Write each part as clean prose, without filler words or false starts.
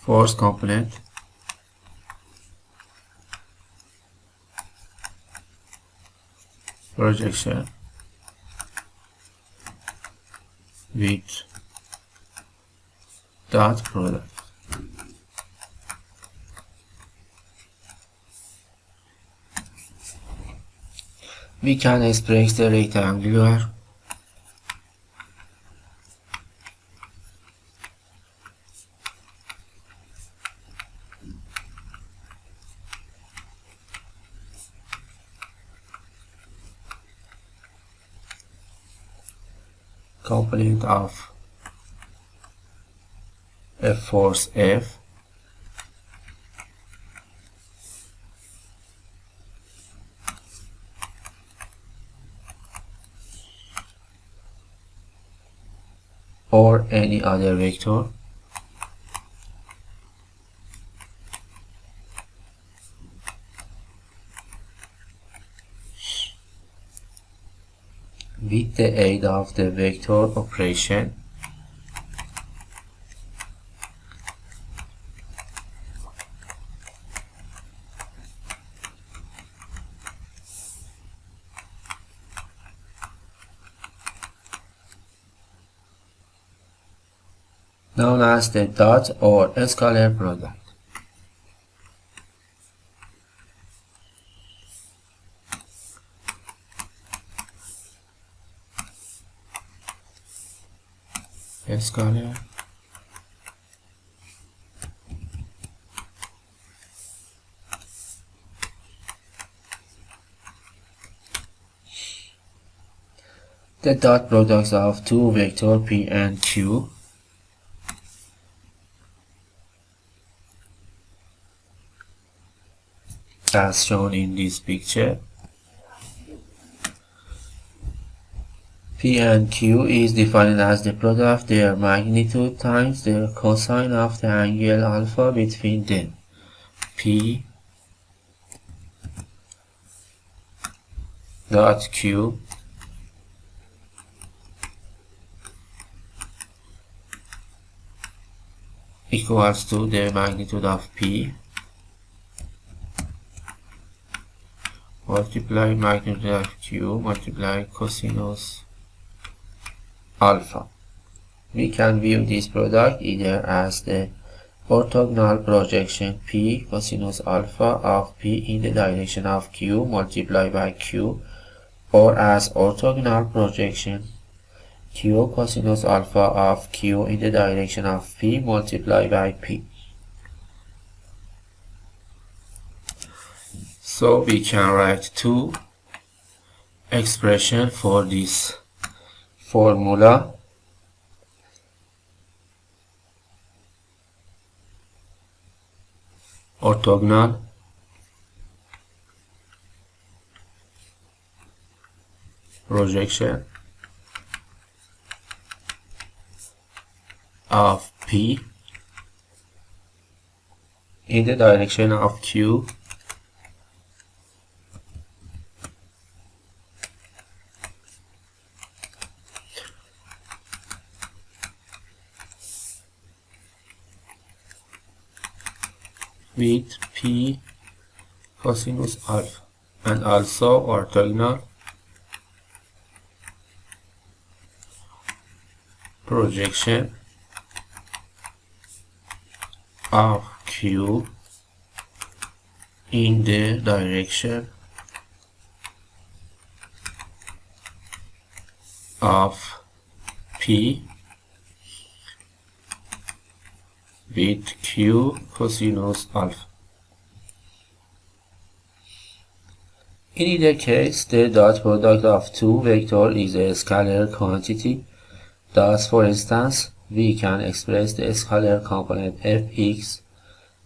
force component projection with dot product. We can express the rectangular component of a force F or any other vector with the aid of the vector operation known as the dot or scalar product. Scalar the dot products of two vectors P and Q as shown in this picture. P and Q is defined as the product of their magnitude times the cosine of the angle alpha between them. P dot Q equals to the magnitude of P multiply magnitude of Q multiply cosinus alpha. We can view this product either as the orthogonal projection P cosinus alpha of P in the direction of Q multiplied by Q, or as orthogonal projection Q cosinus alpha of Q in the direction of P multiplied by P. So we can write two expressions for this formula. Orthogonal projection of P in the direction of Q with P cosinus alpha, and also orthogonal projection of Q in the direction of P with Q cosinus alpha. In either case, the dot product of two vectors is a scalar quantity. Thus, for instance, we can express the scalar component Fx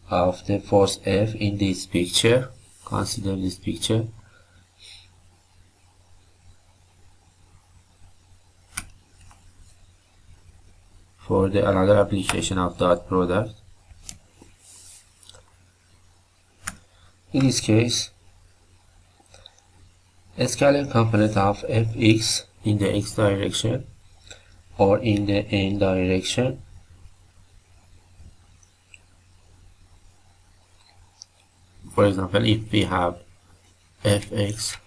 of the force F in this picture. Consider this picture. For the another application of dot product. In this case, a scalar component of Fx in the x direction or in the n direction For example, if we have fx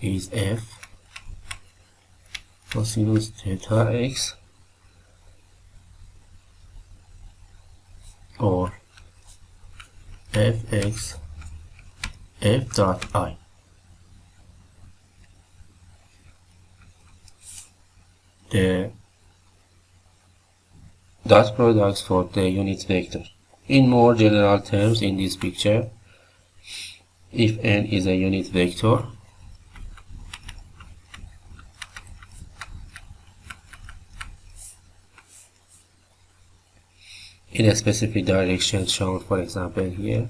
is f cosinus theta x, or fx f dot I. The dot products for the unit vector. In more general terms, in this picture, if n is a unit vector, in a specific direction shown, for example here,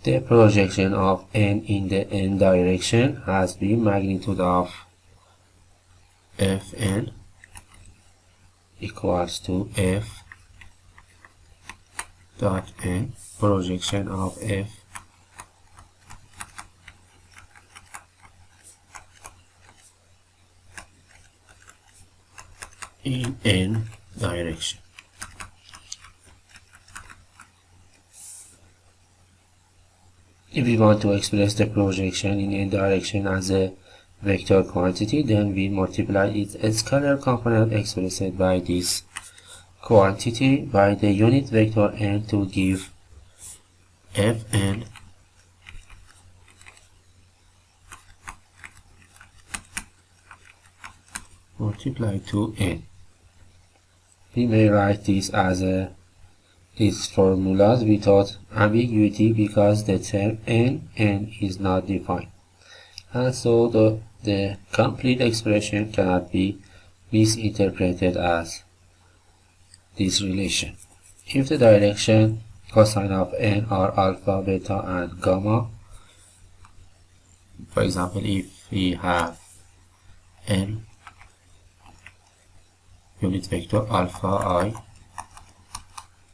the projection of n in the n direction has the magnitude of fn equals to f dot n projection of f in n direction. If we want to express the projection in n direction as a vector quantity, then we multiply its scalar component expressed by this quantity by the unit vector n to give fn multiplied to n. We may write this as these formulas without ambiguity because the term n is not defined, and so the complete expression cannot be misinterpreted as this relation. If the direction cosine of n are alpha, beta, and gamma, for example, if we have n unit vector alpha I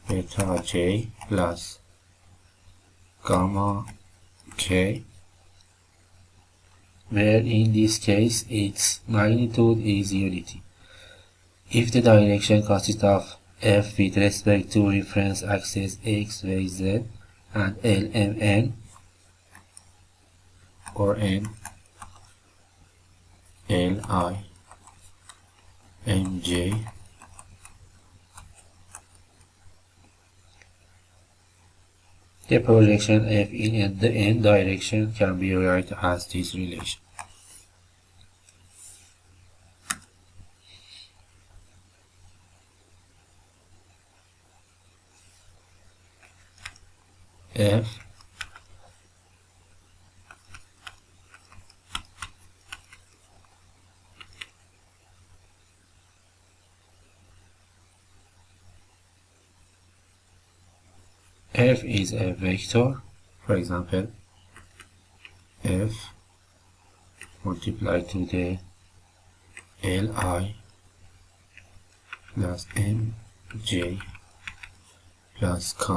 beta j plus gamma k, where in this case its magnitude is unity. If the direction consists of f with respect to reference axis x, y, z, and l, m, n, or n, l, I, m, j, the projection f in the n direction can be rewritten as this relation. F F is a vector, for example, F multiplied to the Li plus Mj plus K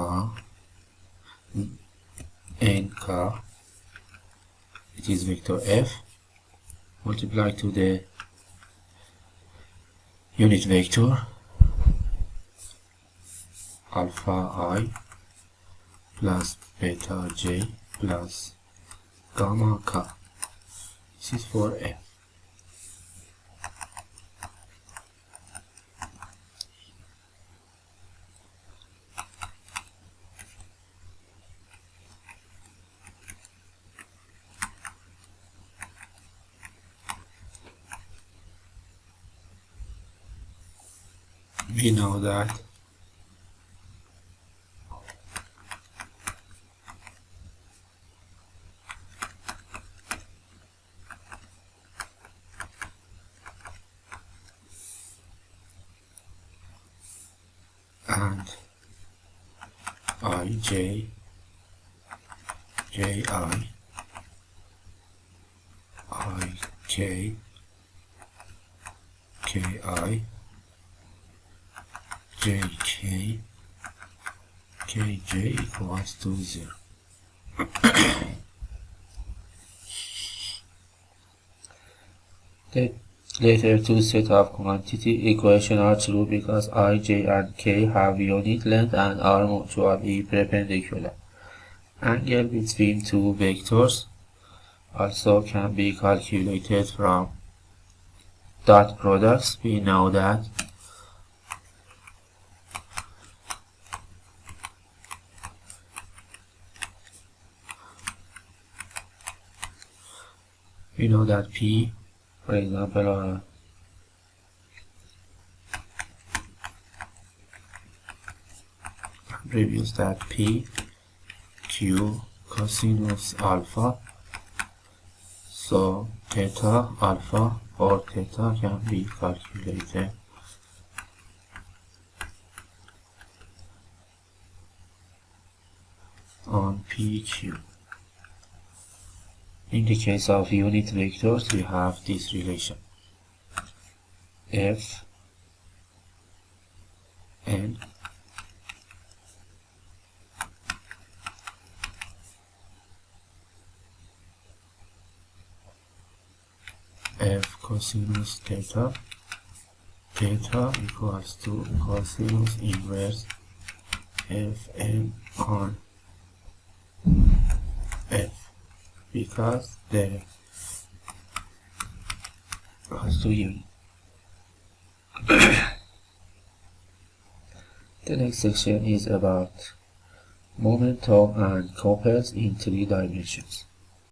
Nk, it is vector F multiplied to the unit vector alpha I plus beta j plus gamma k. This is for F. We know that and ij, ji, ik, ki, jk, kj equals to 0. The Later two set of quantity equations are true because I, j, and k have unit length and are mutually perpendicular. Angle between two vectors also can be calculated from dot products. We know that P, for example, previous that P Q cosinus alpha, so theta alpha or theta can be calculated on PQ. In the case of unit vectors, we have this relation F N F cosinus theta, theta equals to cosinus inverse Fn on F, because they equals to unit. The next section is about momentum and couples in 3 dimensions.